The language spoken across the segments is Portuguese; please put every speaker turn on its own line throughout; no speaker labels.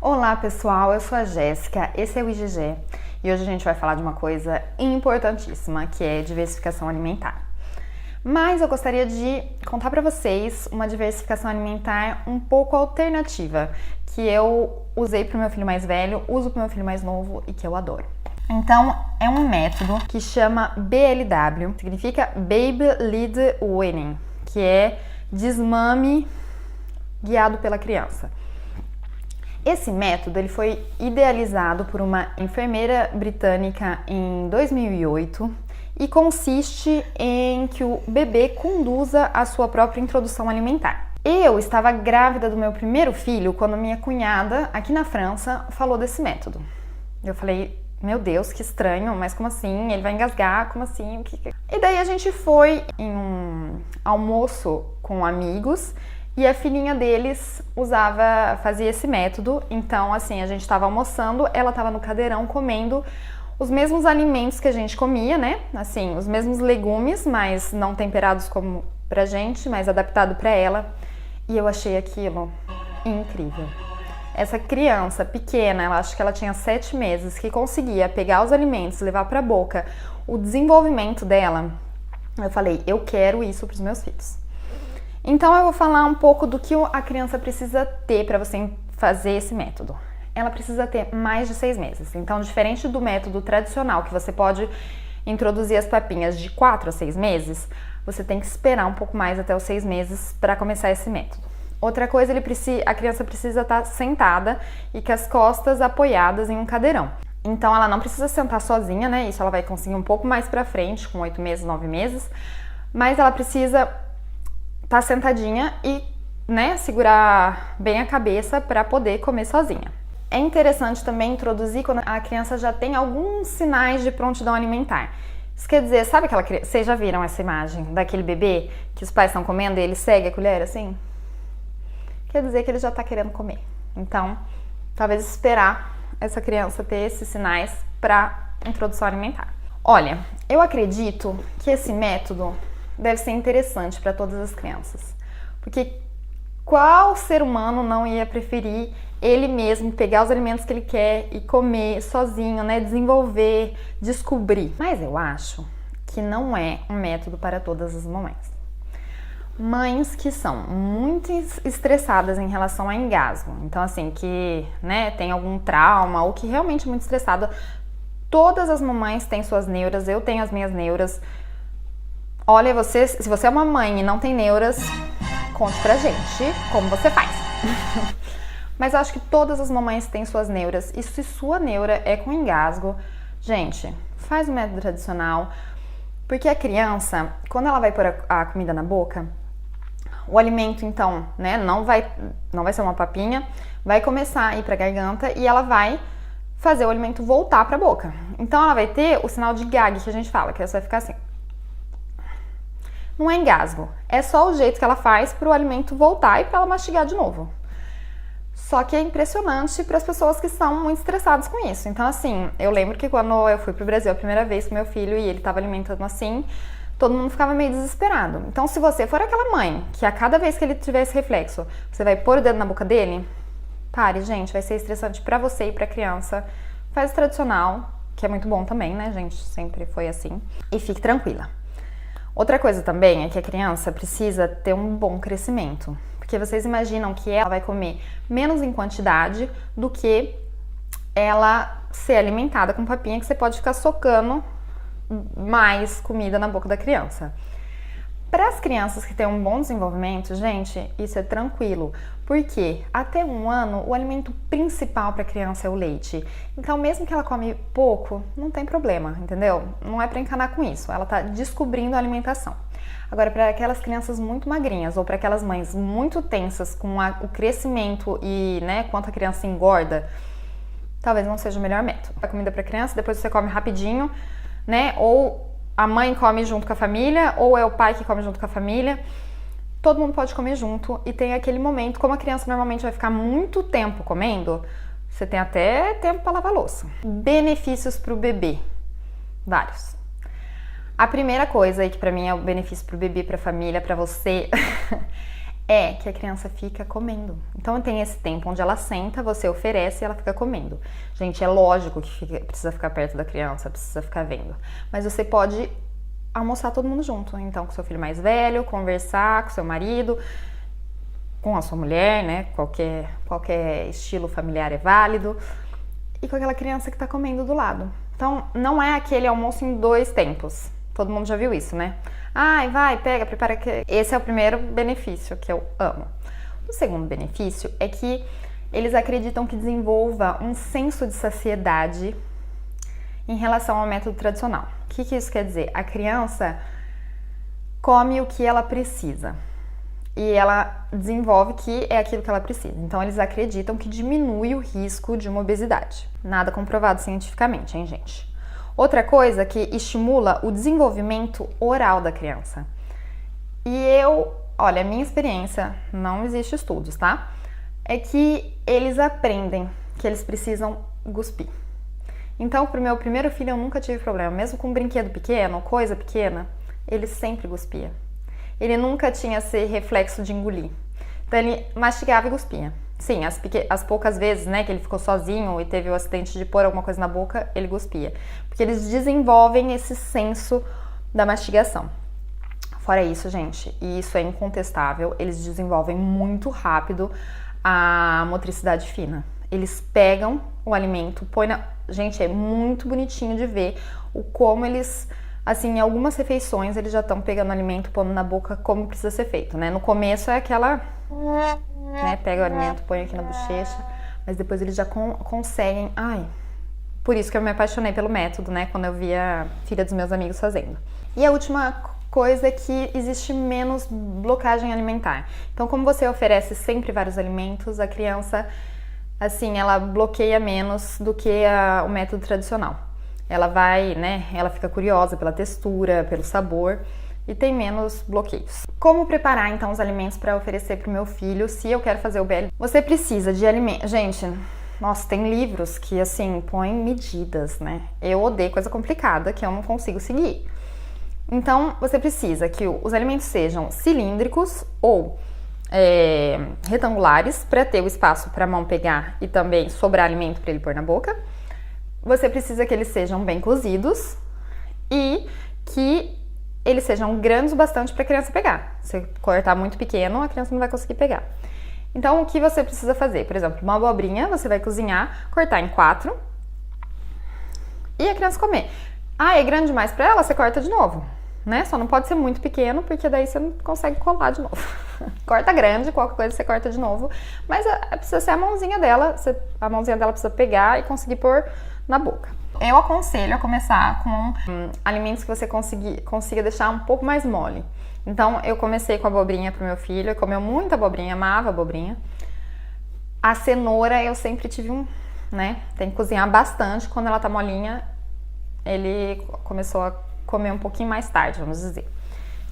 Olá pessoal, eu sou a Jéssica, esse é o IGG e hoje a gente vai falar de uma coisa importantíssima que é diversificação alimentar. Mas eu gostaria de contar para vocês uma diversificação alimentar um pouco alternativa que eu usei para o meu filho mais velho, uso para o meu filho mais novo e que eu adoro. Então, é um método que chama BLW, significa Baby Led Weaning, que é desmame guiado pela criança. Esse método ele foi idealizado por uma enfermeira britânica em 2008 e consiste em que o bebê conduza a sua própria introdução alimentar. Eu estava grávida do meu primeiro filho quando minha cunhada, aqui na França, falou desse método. Eu falei, meu Deus, que estranho, mas como assim? Ele vai engasgar? Como assim? O que? E daí a gente foi em um almoço com amigos e a filhinha deles fazia esse método. Então, assim, a gente estava almoçando, ela estava no cadeirão comendo os mesmos alimentos que a gente comia, né? Assim, os mesmos legumes, mas não temperados como pra gente, mas adaptado pra ela. E eu achei aquilo incrível. Essa criança pequena, eu acho que ela tinha 7 meses, que conseguia pegar os alimentos, levar pra boca, o desenvolvimento dela, eu falei, eu quero isso pros meus filhos. Então eu vou falar um pouco do que a criança precisa ter para você fazer esse método. Ela precisa ter mais de 6 meses. Então, diferente do método tradicional, que você pode introduzir as papinhas de 4 a 6 meses, você tem que esperar um pouco mais até os 6 meses para começar esse método. Outra coisa, a criança precisa estar sentada e com as costas apoiadas em um cadeirão. Então, ela não precisa sentar sozinha, né? Isso ela vai conseguir um pouco mais para frente, com 8 meses, 9 meses. Mas ela precisa estar sentadinha e, né, segurar bem a cabeça para poder comer sozinha. É interessante também introduzir quando a criança já tem alguns sinais de prontidão alimentar. Isso quer dizer, sabe aquela criança, vocês já viram essa imagem daquele bebê que os pais estão comendo e ele segue a colher assim? Quer dizer que ele já está querendo comer. Então, talvez esperar essa criança ter esses sinais para introdução alimentar. Olha, eu acredito que esse método deve ser interessante para todas as crianças, porque qual ser humano não ia preferir ele mesmo pegar os alimentos que ele quer e comer sozinho, né? Desenvolver, descobrir. Mas eu acho que não é um método para todas as mamães. Mães que são muito estressadas em relação a engasgo, então assim, que, né, tem algum trauma ou que realmente é muito estressada. Todas as mamães têm suas neuras, eu tenho as minhas neuras. Olha, se você é uma mãe e não tem neuras, conte pra gente como você faz. Mas eu acho que todas as mamães têm suas neuras. E se sua neura é com engasgo, gente, faz o método tradicional. Porque a criança, quando ela vai pôr a comida na boca, o alimento então, né, não vai ser uma papinha, vai começar a ir pra garganta e ela vai fazer o alimento voltar pra boca. Então ela vai ter o sinal de gag que a gente fala, que ela vai ficar assim. Não é engasgo, é só o jeito que ela faz para o alimento voltar e para ela mastigar de novo. Só que é impressionante para as pessoas que são muito estressadas com isso. Então, assim, eu lembro que quando eu fui pro Brasil a primeira vez com meu filho e ele estava alimentando assim, todo mundo ficava meio desesperado. Então, se você for aquela mãe que a cada vez que ele tiver esse reflexo, você vai pôr o dedo na boca dele, pare, gente, vai ser estressante para você e para a criança. Faz o tradicional, que é muito bom também, né, gente? Sempre foi assim. E fique tranquila. Outra coisa também é que a criança precisa ter um bom crescimento, porque vocês imaginam que ela vai comer menos em quantidade do que ela ser alimentada com papinha, que você pode ficar socando mais comida na boca da criança. Para as crianças que têm um bom desenvolvimento, gente, isso é tranquilo, porque até 1 ano o alimento principal para a criança é o leite. Então, mesmo que ela come pouco, não tem problema, entendeu? Não é para encanar com isso, ela está descobrindo a alimentação. Agora, para aquelas crianças muito magrinhas ou para aquelas mães muito tensas com o crescimento e, né, quanto a criança engorda, talvez não seja o melhor método. A comida para criança, depois você come rapidinho, né? Ou a mãe come junto com a família, ou é o pai que come junto com a família. Todo mundo pode comer junto e tem aquele momento, como a criança normalmente vai ficar muito tempo comendo, você tem até tempo para lavar a louça. Benefícios para o bebê, vários. A primeira coisa aí que pra mim é o benefício pro bebê, pra família, pra você, é que a criança fica comendo. Então tem esse tempo onde ela senta, você oferece e ela fica comendo. Gente, é lógico que precisa ficar perto da criança, precisa ficar vendo. Mas você pode almoçar todo mundo junto. Então, com seu filho mais velho, conversar com seu marido, com a sua mulher, né? Qualquer estilo familiar é válido. E com aquela criança que tá comendo do lado. Então, não é aquele almoço em 2 tempos. Todo mundo já viu isso, né? Ai, vai, pega, prepara. Esse é o primeiro benefício que eu amo. O segundo benefício é que eles acreditam que desenvolva um senso de saciedade em relação ao método tradicional. O que isso quer dizer? A criança come o que ela precisa e ela desenvolve que é aquilo que ela precisa. Então, eles acreditam que diminui o risco de uma obesidade. Nada comprovado cientificamente, hein, gente? Outra coisa que estimula o desenvolvimento oral da criança. E olha, a minha experiência, não existe estudos, tá? É que eles aprendem que eles precisam cuspir. Então, pro meu primeiro filho eu nunca tive problema. Mesmo com um brinquedo pequeno, coisa pequena, ele sempre cuspia. Ele nunca tinha esse reflexo de engolir. Então, ele mastigava e cuspia. Sim, as poucas vezes, né, que ele ficou sozinho e teve o acidente de pôr alguma coisa na boca, ele cuspia. Porque eles desenvolvem esse senso da mastigação. Fora isso, gente, e isso é incontestável, eles desenvolvem muito rápido a motricidade fina. Eles pegam o alimento, põem na... Gente, é muito bonitinho de ver o como eles... Assim, em algumas refeições eles já estão pegando o alimento, pondo na boca como precisa ser feito, né? No começo é aquela... Né, pega o alimento, põe aqui na bochecha, mas depois eles já conseguem... Ai, por isso que eu me apaixonei pelo método, né? Quando eu via a filha dos meus amigos fazendo. E a última coisa é que existe menos blocagem alimentar. Então, como você oferece sempre vários alimentos, a criança, assim, ela bloqueia menos do que o método tradicional. Ela vai, né? Ela fica curiosa pela textura, pelo sabor e tem menos bloqueios. Como preparar então os alimentos para oferecer para o meu filho se eu quero fazer o BL? Você precisa de alimentos. Gente, nossa, tem livros que assim põem medidas, né? Eu odeio coisa complicada que eu não consigo seguir. Então você precisa que os alimentos sejam cilíndricos ou retangulares para ter o espaço para a mão pegar e também sobrar alimento para ele pôr na boca. Você precisa que eles sejam bem cozidos e que eles sejam grandes o bastante para a criança pegar. Se cortar muito pequeno, a criança não vai conseguir pegar. Então, o que você precisa fazer? Por exemplo, uma abobrinha, você vai cozinhar, cortar em 4 e a criança comer. Ah, é grande demais para ela? Você corta de novo, né? Só não pode ser muito pequeno, porque daí você não consegue colar de novo. Corta grande, qualquer coisa você corta de novo, mas precisa ser a mãozinha dela, a mãozinha dela precisa pegar e conseguir pôr na boca. Eu aconselho a começar com alimentos que você consiga deixar um pouco mais mole. Então, eu comecei com a abobrinha pro meu filho, ele comeu muita abobrinha, amava abobrinha. A cenoura eu sempre tive né? Tem que cozinhar bastante, quando ela tá molinha, ele começou a comer um pouquinho mais tarde, vamos dizer.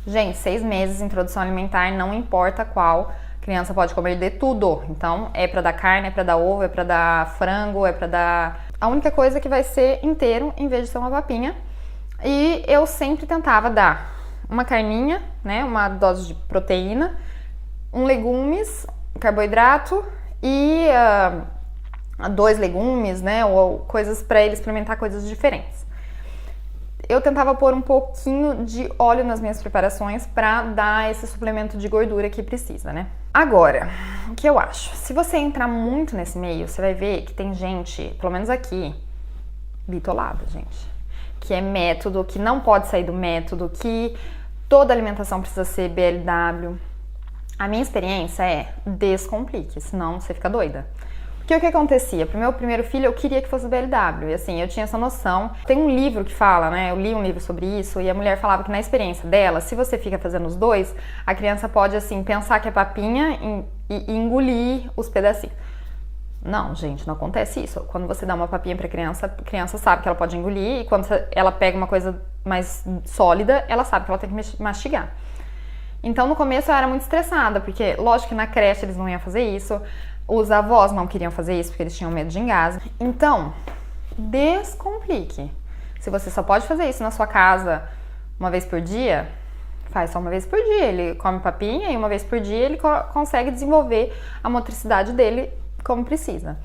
Gente, 6 meses de introdução alimentar, não importa qual, criança pode comer de tudo. Então, é pra dar carne, é pra dar ovo, é pra dar frango, é pra dar... A única coisa que vai ser inteiro, em vez de ser uma papinha. E eu sempre tentava dar uma carninha, né, uma dose de proteína, legumes, carboidrato e 2 legumes, né, ou coisas para ele experimentar coisas diferentes. Eu tentava pôr um pouquinho de óleo nas minhas preparações para dar esse suplemento de gordura que precisa, né? Agora, o que eu acho? Se você entrar muito nesse meio, você vai ver que tem gente, pelo menos aqui, bitolada, gente, que é método, que não pode sair do método, que toda alimentação precisa ser BLW. A minha experiência é descomplique, senão você fica doida. Porque o que acontecia? Pro meu primeiro filho eu queria que fosse BLW, e assim, eu tinha essa noção. Tem um livro que fala, né, eu li um livro sobre isso, e a mulher falava que na experiência dela, se você fica fazendo os dois, a criança pode, assim, pensar que é papinha e engolir os pedacinhos. Não, gente, não acontece isso. Quando você dá uma papinha pra criança, a criança sabe que ela pode engolir, e quando ela pega uma coisa mais sólida, ela sabe que ela tem que mastigar. Então, no começo eu era muito estressada, porque, lógico que na creche eles não iam fazer isso, os avós não queriam fazer isso porque eles tinham medo de engasgo. Então, descomplique. Se você só pode fazer isso na sua casa uma vez por dia, Faz só uma vez por dia, ele come papinha e uma vez por dia ele consegue desenvolver a motricidade dele como precisa.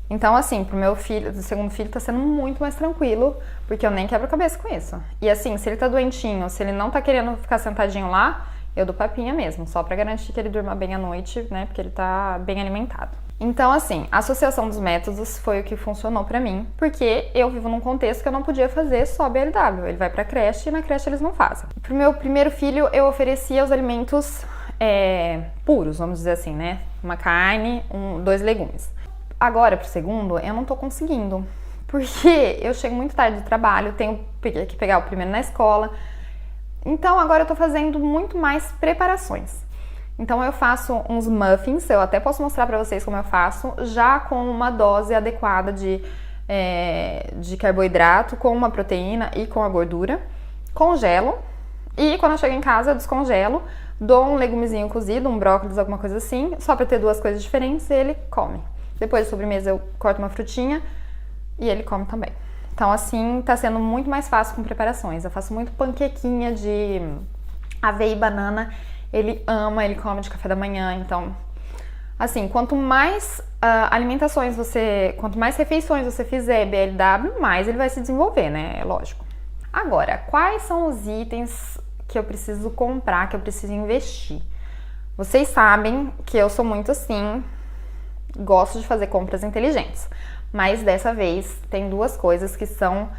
Então, assim, pro meu filho, do segundo filho, tá sendo muito mais tranquilo, porque eu nem quebro a cabeça com isso. E assim, se ele tá doentinho, se ele não tá querendo ficar sentadinho lá, eu dou papinha mesmo, só pra garantir que ele durma bem à noite, né, porque ele tá bem alimentado. Então, assim, a associação dos métodos foi o que funcionou pra mim, porque eu vivo num contexto que eu não podia fazer só BLW. Ele vai pra creche e na creche eles não fazem. Pro meu primeiro filho, eu oferecia os alimentos puros, vamos dizer assim, né? Uma carne, 2 legumes. Agora, pro segundo, eu não tô conseguindo, porque eu chego muito tarde do trabalho, tenho que pegar o primeiro na escola. Então, agora eu tô fazendo muito mais preparações. Então, eu faço uns muffins, eu até posso mostrar pra vocês como eu faço, já com uma dose adequada de carboidrato, com uma proteína e com a gordura. Congelo, e quando eu chego em casa, eu descongelo, dou um legumezinho cozido, um brócolis, alguma coisa assim, só pra ter 2 coisas diferentes, e ele come. Depois da sobremesa eu corto uma frutinha e ele come também. Então assim, tá sendo muito mais fácil com preparações. Eu faço muito panquequinha de aveia e banana. Ele ama, ele come de café da manhã. Então, assim, quanto mais quanto mais refeições você fizer BLW, mais ele vai se desenvolver, né? É lógico. Agora, quais são os itens que eu preciso comprar, que eu preciso investir? Vocês sabem que eu sou muito assim... Gosto de fazer compras inteligentes, mas dessa vez tem 2 coisas que são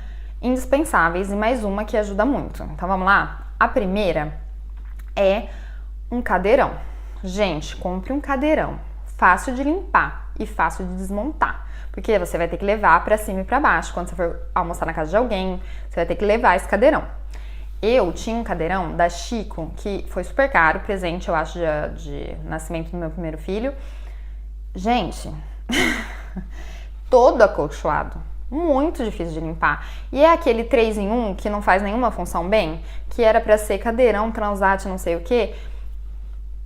indispensáveis e mais uma que ajuda muito. Então vamos lá? A primeira é um cadeirão. Gente, compre um cadeirão fácil de limpar e fácil de desmontar, porque você vai ter que levar pra cima e pra baixo quando você for almoçar na casa de alguém, você vai ter que levar esse cadeirão. Eu tinha um cadeirão da Chico que foi super caro, presente eu acho de nascimento do meu primeiro filho. Gente, todo acolchoado, muito difícil de limpar. E é aquele 3 em 1 que não faz nenhuma função bem, que era pra ser cadeirão, transat, não sei o que.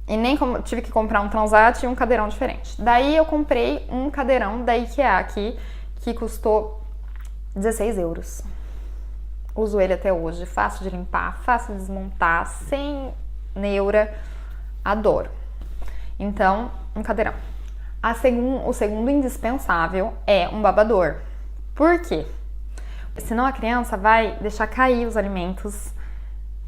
E nem tive que comprar um transat e um cadeirão diferente. Daí eu comprei um cadeirão da IKEA aqui, que custou 16 euros. Uso ele até hoje, fácil de limpar, fácil de desmontar, sem neura, adoro. Então, um cadeirão. O segundo indispensável é um babador. Por quê? Senão a criança vai deixar cair os alimentos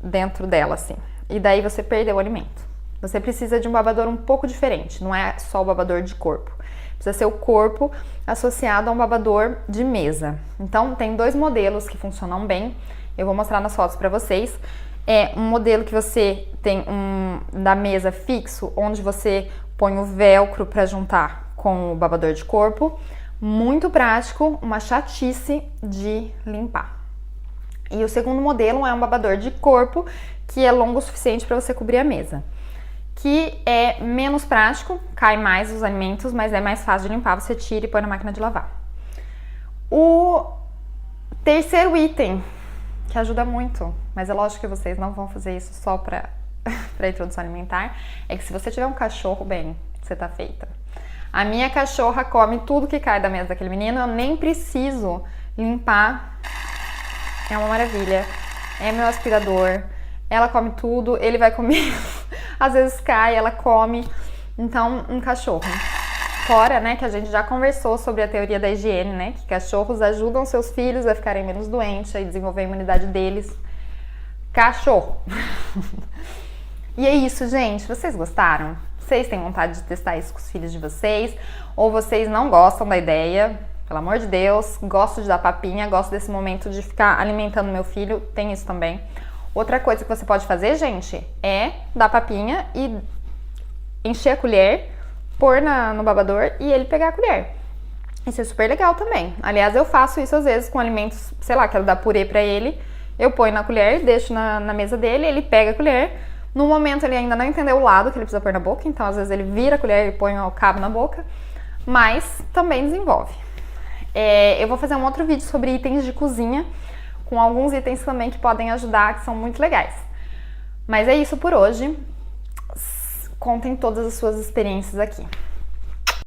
dentro dela, assim. E daí você perdeu o alimento. Você precisa de um babador um pouco diferente. Não é só o babador de corpo. Precisa ser o corpo associado a um babador de mesa. Então, tem 2 modelos que funcionam bem. Eu vou mostrar nas fotos pra vocês. É um modelo que você tem da mesa fixo, onde você põe o velcro para juntar com o babador de corpo. Muito prático, uma chatice de limpar. E o segundo modelo é um babador de corpo, que é longo o suficiente para você cobrir a mesa. Que é menos prático, cai mais os alimentos, mas é mais fácil de limpar, você tira e põe na máquina de lavar. O terceiro item, que ajuda muito, mas é lógico que vocês não vão fazer isso só para introdução alimentar, é que se você tiver um cachorro, bem, você tá feita. A minha cachorra come tudo que cai da mesa daquele menino, eu nem preciso limpar. É uma maravilha. É meu aspirador. Ela come tudo, ele vai comer. Às vezes cai, ela come. Então, um cachorro. Fora, né, que a gente já conversou sobre a teoria da higiene, né, que cachorros ajudam seus filhos a ficarem menos doentes e desenvolver a imunidade deles. Cachorro. E é isso, gente. Vocês gostaram? Vocês têm vontade de testar isso com os filhos de vocês? Ou vocês não gostam da ideia? Pelo amor de Deus, gosto de dar papinha, gosto desse momento de ficar alimentando meu filho, tem isso também. Outra coisa que você pode fazer, gente, é dar papinha e encher a colher, pôr no babador e ele pegar a colher. Isso é super legal também. Aliás, eu faço isso às vezes com alimentos, sei lá, quero dar purê pra ele, eu ponho na colher, deixo na mesa dele, ele pega a colher. No momento ele ainda não entendeu o lado que ele precisa pôr na boca, então às vezes ele vira a colher e põe o cabo na boca, mas também desenvolve. Eu vou fazer um outro vídeo sobre itens de cozinha, com alguns itens também que podem ajudar, que são muito legais. Mas é isso por hoje. Contem todas as suas experiências aqui.